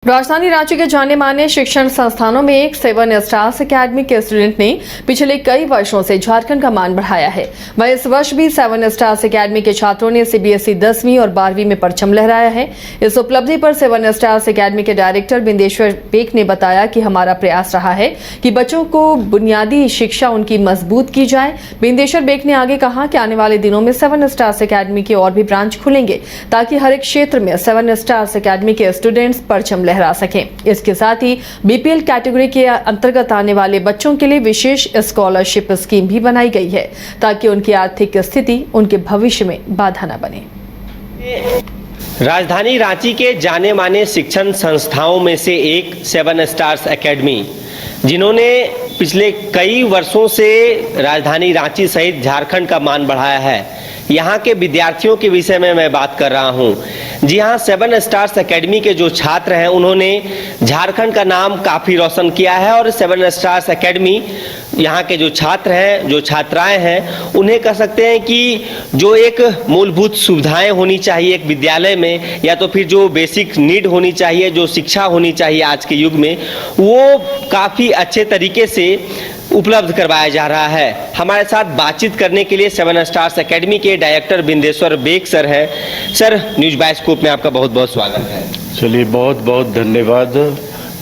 राजधानी रांची के जाने माने शिक्षण संस्थानों में एक 7 स्टार्स एकेडमी के स्टूडेंट ने पिछले कई वर्षों से झारखंड का मान बढ़ाया है। वहीं इस वर्ष भी 7 स्टार्स एकेडमी के छात्रों ने सीबीएसई 10वीं और 12वीं में परचम लहराया है। इस उपलब्धि पर 7 स्टार्स एकेडमी के डायरेक्टर बिंदेश्वर बेक ने बताया कि हमारा प्रयास रहा है कि बच्चों को बुनियादी शिक्षा उनकी मजबूत की जाए। बिंदेश्वर बेक ने आगे कहा कि आने वाले दिनों में 7 स्टार्स एकेडमी के और भी ब्रांच खुलेंगे ताकि हर एक क्षेत्र में 7 स्टार्स एकेडमी के स्टूडेंट्स परचम लहरा सकें। इसके साथ ही बीपीएल कैटेगरी के अंतर्गत आने वाले बच्चों के लिए विशेष स्कॉलरशिप स्कीम भी बनाई गई है ताकि उनकी आर्थिक स्थिति उनके भविष्य में बाधा न बने। राजधानी रांची के जाने माने शिक्षण संस्थाओं में से एक 7 स्टार्स एकेडमी, जिन्होंने पिछले कई वर्षों से राजधानी रांची सहित झारखंड का मान बढ़ाया है, यहाँ के विद्यार्थियों के विषय में मैं बात कर रहा हूँ। जी हाँ, 7 स्टार्स एकेडमी के जो छात्र हैं उन्होंने झारखंड का नाम काफ़ी रोशन किया है और 7 स्टार्स एकेडमी यहाँ के जो छात्र हैं, जो छात्राएं हैं, उन्हें कह सकते हैं कि जो एक मूलभूत सुविधाएं होनी चाहिए एक विद्यालय में, या तो फिर जो बेसिक नीड होनी चाहिए, जो शिक्षा होनी चाहिए आज के युग में, वो काफ़ी अच्छे तरीके से उपलब्ध करवाया जा रहा है। हमारे साथ बातचीत करने के लिए 7 स्टार्स एकेडमी के डायरेक्टर बिंदेश्वर बेक सर हैं। सर, न्यूज़ बाइस्कोप में आपका बहुत बहुत स्वागत है। चलिए, बहुत बहुत धन्यवाद।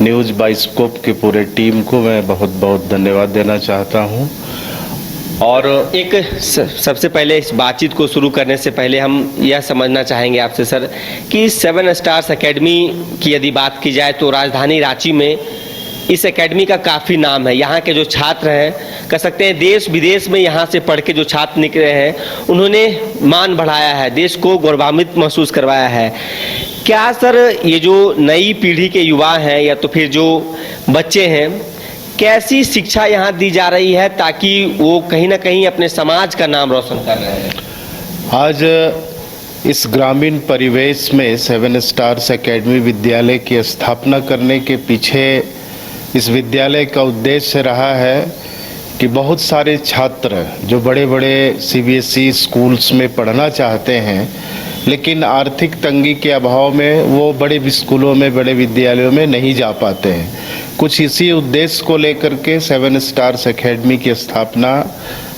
न्यूज़ बाइस्कोप के पूरे टीम को मैं बहुत बहुत धन्यवाद देना चाहता हूं। और एक सबसे पहले इस बातचीत को शुरू करने से पहले हम यह समझना चाहेंगे आपसे सर कि 7 स्टार्स एकेडमी की यदि बात की जाए तो राजधानी रांची में इस एकेडमी का काफ़ी नाम है। यहाँ के जो छात्र हैं, कह सकते हैं देश विदेश में यहाँ से पढ़ के जो छात्र निकले हैं, उन्होंने मान बढ़ाया है, देश को गौरवान्वित महसूस करवाया है। क्या सर ये जो नई पीढ़ी के युवा हैं या तो फिर जो बच्चे हैं, कैसी शिक्षा यहाँ दी जा रही है ताकि वो कहीं ना कहीं अपने समाज का नाम रोशन कर रहे हैं? आज इस ग्रामीण परिवेश में 7 स्टार्स एकेडमी विद्यालय की स्थापना करने के पीछे इस विद्यालय का उद्देश्य रहा है कि बहुत सारे छात्र जो बड़े बड़े सीबीएसई स्कूल्स में पढ़ना चाहते हैं, लेकिन आर्थिक तंगी के अभाव में वो बड़े स्कूलों में, बड़े विद्यालयों में नहीं जा पाते हैं। कुछ इसी उद्देश्य को लेकर के 7 स्टार्स एकेडमी की स्थापना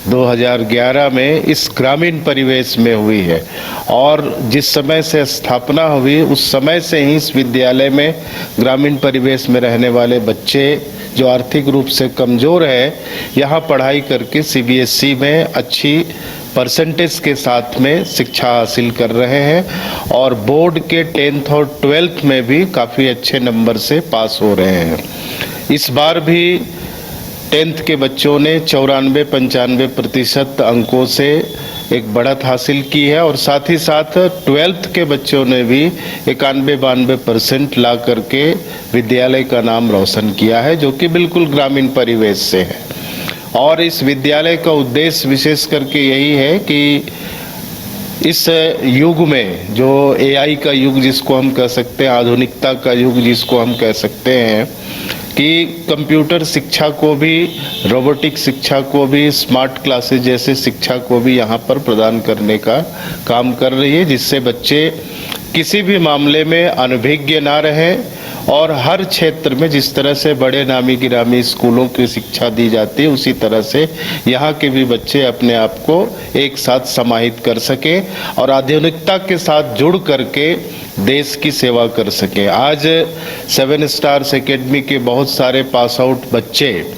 2011 में इस ग्रामीण परिवेश में हुई है और जिस समय से स्थापना हुई उस समय से ही इस विद्यालय में ग्रामीण परिवेश में रहने वाले बच्चे जो आर्थिक रूप से कमज़ोर है, यहाँ पढ़ाई करके सीबीएसई में अच्छी परसेंटेज के साथ में शिक्षा हासिल कर रहे हैं और बोर्ड के 10th और 12th में भी काफ़ी अच्छे नंबर से पास हो रहे हैं। इस बार भी 10th के बच्चों ने 94-95% अंकों से एक बढ़त हासिल की है और साथ ही साथ 12th के बच्चों ने भी 91-92% ला करके विद्यालय का नाम रोशन किया है, जो कि बिल्कुल ग्रामीण परिवेश से है। और इस विद्यालय का उद्देश्य विशेष करके यही है कि इस युग में जो एआई का युग जिसको हम कह सकते हैं, आधुनिकता का युग जिसको हम कह सकते हैं, कि कंप्यूटर शिक्षा को भी, रोबोटिक शिक्षा को भी, स्मार्ट क्लासेस जैसे शिक्षा को भी यहाँ पर प्रदान करने का काम कर रही है, जिससे बच्चे किसी भी मामले में अनभिज्ञ ना रहें और हर क्षेत्र में जिस तरह से बड़े नामी गिरामी स्कूलों की शिक्षा दी जाती है, उसी तरह से यहाँ के भी बच्चे अपने आप को एक साथ समाहित कर सकें और आधुनिकता के साथ जुड़ करके देश की सेवा कर सकें। आज 7 स्टार्स एकेडमी के बहुत सारे पास आउट बच्चे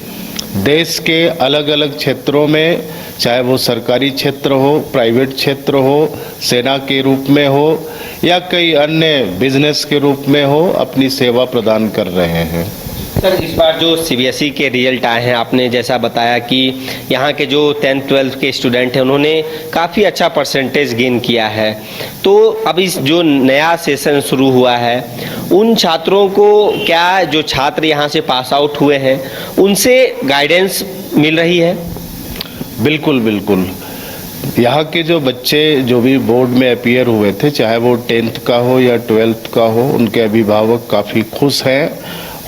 देश के अलग अलग क्षेत्रों में, चाहे वो सरकारी क्षेत्र हो, प्राइवेट क्षेत्र हो, सेना के रूप में हो या कई अन्य बिजनेस के रूप में हो, अपनी सेवा प्रदान कर रहे हैं। सर, इस बार जो सीबीएसई के रिजल्ट आए हैं, आपने जैसा बताया कि यहाँ के जो 10th 12th के स्टूडेंट हैं उन्होंने काफ़ी अच्छा परसेंटेज गेन किया है, तो अब इस जो नया सेशन शुरू हुआ है, उन छात्रों को क्या, जो छात्र यहाँ से पास आउट हुए हैं, उनसे गाइडेंस मिल रही है? बिल्कुल बिल्कुल। यहाँ के जो बच्चे जो भी बोर्ड में अपीयर हुए थे, चाहे वो 10th का हो या 12th का हो, उनके अभिभावक काफ़ी खुश हैं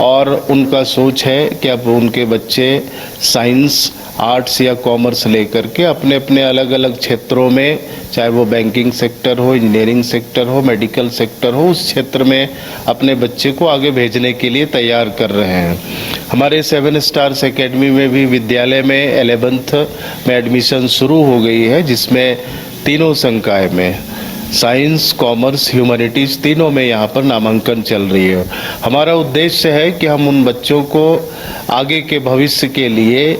और उनका सोच है कि अब उनके बच्चे साइंस, आर्ट्स या कॉमर्स लेकर के अपने अपने अलग अलग क्षेत्रों में, चाहे वो बैंकिंग सेक्टर हो, इंजीनियरिंग सेक्टर हो, मेडिकल सेक्टर हो, उस क्षेत्र में अपने बच्चे को आगे भेजने के लिए तैयार कर रहे हैं। हमारे 7 स्टार्स एकेडमी में भी विद्यालय में 11th में एडमिशन शुरू हो गई है, जिसमें तीनों संकाय में साइंस, कॉमर्स, ह्यूमैनिटीज़ तीनों में यहाँ पर नामांकन चल रही है। हमारा उद्देश्य है कि हम उन बच्चों को आगे के भविष्य के लिए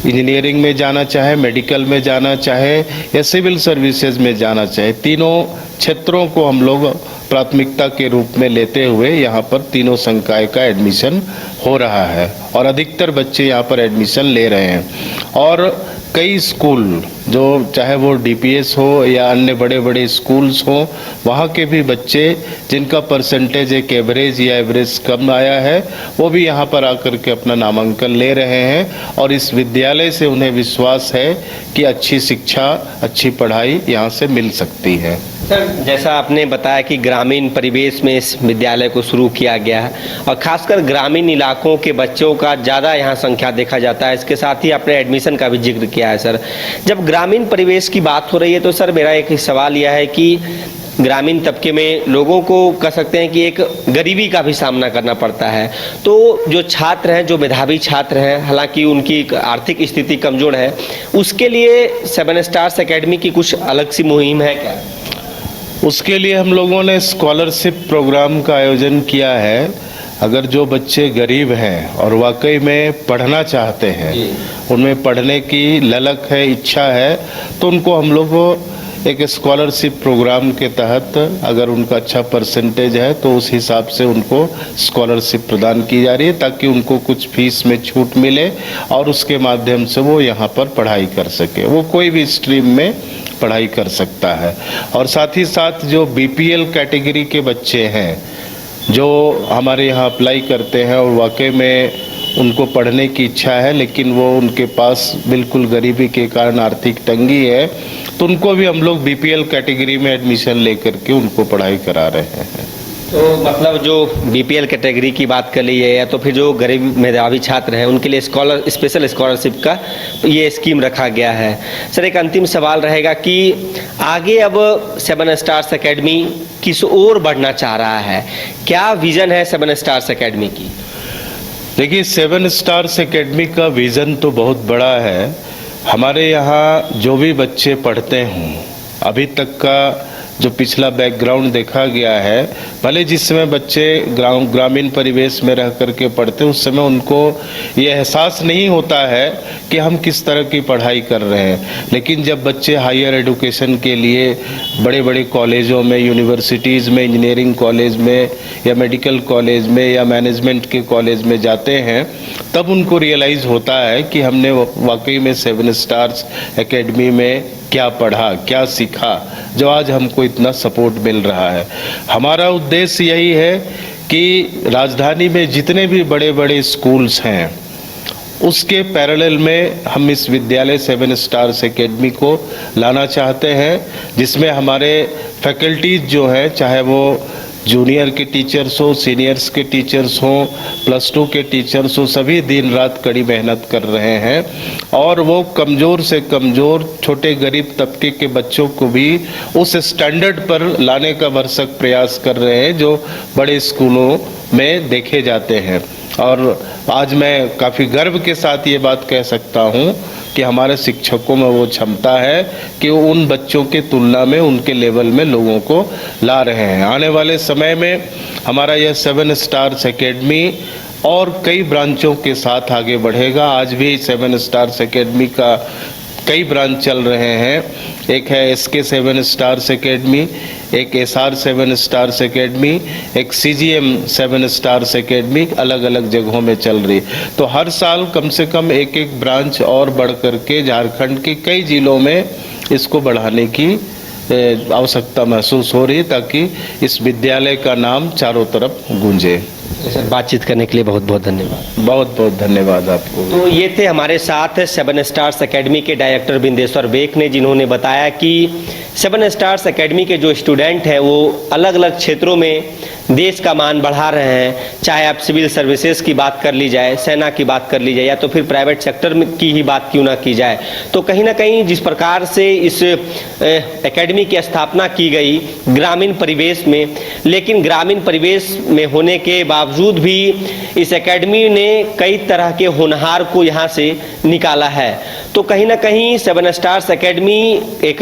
इंजीनियरिंग में जाना चाहे, मेडिकल में जाना चाहे या सिविल सर्विसेज में जाना चाहे, तीनों क्षेत्रों को हम लोग प्राथमिकता के रूप में लेते हुए यहाँ पर तीनों संकाय का एडमिशन हो रहा है और अधिकतर बच्चे यहाँ पर एडमिशन ले रहे हैं। और कई स्कूल जो चाहे वो डीपीएस हो या अन्य बड़े बड़े स्कूल्स हो, वहाँ के भी बच्चे जिनका परसेंटेज एक एवरेज या एवरेज कम आया है, वो भी यहाँ पर आकर के अपना नामांकन ले रहे हैं और इस विद्यालय से उन्हें विश्वास है कि अच्छी शिक्षा, अच्छी पढ़ाई यहाँ से मिल सकती है। सर, जैसा आपने बताया कि ग्रामीण परिवेश में इस विद्यालय को शुरू किया गया है और खासकर ग्रामीण इलाकों के बच्चों का ज़्यादा यहाँ संख्या देखा जाता है। इसके साथ ही आपने एडमिशन का भी जिक्र किया है। सर, जब ग्रामीण परिवेश की बात हो रही है तो सर मेरा एक सवाल यह है कि ग्रामीण तबके में लोगों को कह सकते हैं कि एक गरीबी का भी सामना करना पड़ता है, तो जो छात्र हैं, जो मेधावी छात्र हैं, हालांकि उनकी आर्थिक स्थिति कमज़ोर है, उसके लिए 7 स्टार्स एकेडमी की कुछ अलग सी मुहिम है क्या? उसके लिए हम लोगों ने स्कॉलरशिप प्रोग्राम का आयोजन किया है। अगर जो बच्चे गरीब हैं और वाकई में पढ़ना चाहते हैं, उनमें पढ़ने की ललक है, इच्छा है, तो उनको हम लोग एक स्कॉलरशिप प्रोग्राम के तहत अगर उनका अच्छा परसेंटेज है तो उस हिसाब से उनको स्कॉलरशिप प्रदान की जा रही है, ताकि उनको कुछ फीस में छूट मिले और उसके माध्यम से वो यहाँ पर पढ़ाई कर सके। वो कोई भी स्ट्रीम में पढ़ाई कर सकता है। और साथ ही साथ जो बीपीएल कैटेगरी के बच्चे हैं जो हमारे यहाँ अप्लाई करते हैं और वाकई में उनको पढ़ने की इच्छा है, लेकिन वो उनके पास बिल्कुल गरीबी के कारण आर्थिक तंगी है, तो उनको भी हम लोग बीपीएल कैटेगरी में एडमिशन लेकर के उनको पढ़ाई करा रहे हैं। तो मतलब जो बीपीएल कैटेगरी की बात कर ली है या तो फिर जो गरीब मेधावी छात्र हैं उनके लिए स्पेशल स्कॉलरशिप का ये स्कीम रखा गया है। सर, एक अंतिम सवाल रहेगा कि आगे अब 7 स्टार्स एकेडमी किस ओर बढ़ना चाह रहा है? क्या विज़न है 7 स्टार्स एकेडमी की? देखिए, 7 स्टार्स एकेडमी का विज़न तो बहुत बड़ा है। हमारे यहाँ जो भी बच्चे पढ़ते हों, अभी तक का जो पिछला बैकग्राउंड देखा गया है, भले जिस समय बच्चे ग्रामीण परिवेश में रह करके पढ़ते उस समय उनको ये एहसास नहीं होता है कि हम किस तरह की पढ़ाई कर रहे हैं, लेकिन जब बच्चे हायर एजुकेशन के लिए बड़े बड़े कॉलेजों में, यूनिवर्सिटीज़ में, इंजीनियरिंग कॉलेज में या मेडिकल कॉलेज में या मैनेजमेंट के कॉलेज में जाते हैं, तब उनको रियलाइज़ होता है कि हमने वाकई में 7 स्टार्स एकेडमी में क्या पढ़ा, क्या सीखा, जो आज हमको इतना सपोर्ट मिल रहा है। हमारा उद्देश्य यही है कि राजधानी में जितने भी बड़े बड़े स्कूल्स हैं उसके पैरेलल में हम इस विद्यालय 7 स्टार्स एकेडमी को लाना चाहते हैं, जिसमें हमारे फैकल्टीज जो है, चाहे वो जूनियर के टीचर्स हो, सीनियर्स के टीचर्स हो, +2 के टीचर्स हो, सभी दिन रात कड़ी मेहनत कर रहे हैं और वो कमज़ोर से कमज़ोर छोटे गरीब तबके के बच्चों को भी उस स्टैंडर्ड पर लाने का भरसक प्रयास कर रहे हैं जो बड़े स्कूलों में देखे जाते हैं। और आज मैं काफ़ी गर्व के साथ ये बात कह सकता हूँ कि हमारे शिक्षकों में वो क्षमता है कि वो उन बच्चों के तुलना में उनके लेवल में लोगों को ला रहे हैं। आने वाले समय में हमारा यह 7 स्टार्स एकेडमी और कई ब्रांचों के साथ आगे बढ़ेगा। आज भी 7 स्टार्स एकेडमी का कई ब्रांच चल रहे हैं। एक है SK 7 स्टार्स एकेडमी, एक SR 7 स्टार्स एकेडमी, एक CGM 7 स्टार्स एकेडमी अलग अलग जगहों में चल रही। तो हर साल कम से कम एक एक ब्रांच और बढ़ करके झारखंड के कई जिलों में इसको बढ़ाने की आवश्यकता महसूस हो रही है, ताकि इस विद्यालय का नाम चारों तरफ गूंजे। सर, बातचीत करने के लिए बहुत बहुत धन्यवाद। बहुत बहुत धन्यवाद आपको। तो ये थे हमारे साथ 7 स्टार्स एकेडमी के डायरेक्टर बिंदेश्वर बेक ने, जिन्होंने बताया कि 7 स्टार्स एकेडमी के जो स्टूडेंट हैं वो अलग अलग क्षेत्रों में देश का मान बढ़ा रहे हैं। चाहे आप सिविल सर्विसेज की बात कर ली जाए, सेना की बात कर ली जाए, या तो फिर प्राइवेट सेक्टर की ही बात क्यों ना की जाए, तो कहीं ना कहीं जिस प्रकार से इस एकेडमी की स्थापना की गई ग्रामीण परिवेश में, लेकिन ग्रामीण परिवेश में होने के बावजूद भी इस एकेडमी ने कई तरह के होनहार को यहाँ से निकाला है। तो कहीं ना कहीं 7 स्टार्स एकेडमी एक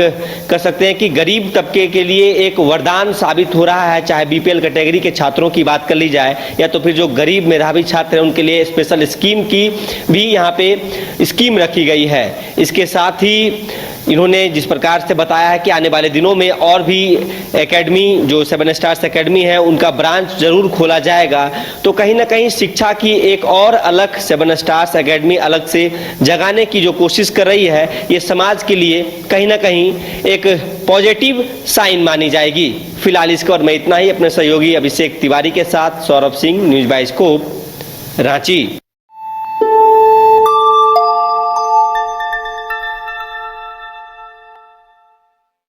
कह सकते हैं कि गरीब तबके के लिए एक वरदान साबित हो रहा है। चाहे बीपीएल कैटेगरी के छात्रों की बात कर ली जाए, या तो फिर जो गरीब मेधावी छात्र हैं उनके लिए स्पेशल स्कीम की भी यहाँ पे स्कीम रखी गई है। इसके साथ ही इन्होंने जिस प्रकार से बताया है कि आने वाले दिनों में और भी एकेडमी जो 7 स्टार्स एकेडमी है उनका ब्रांच जरूर खोला जाएगा। तो कहीं ना कहीं शिक्षा की एक और अलग 7 स्टार्स एकेडमी अलग से जगाने की जो कोशिश कर रही है, ये समाज के लिए कहीं ना कहीं एक पॉजिटिव साइन मानी जाएगी। फिलहाल इसका और मैं इतना ही। अपने सहयोगी अभिषेक तिवारी के साथ Saurabh Singh, news bye scope, Ranchi.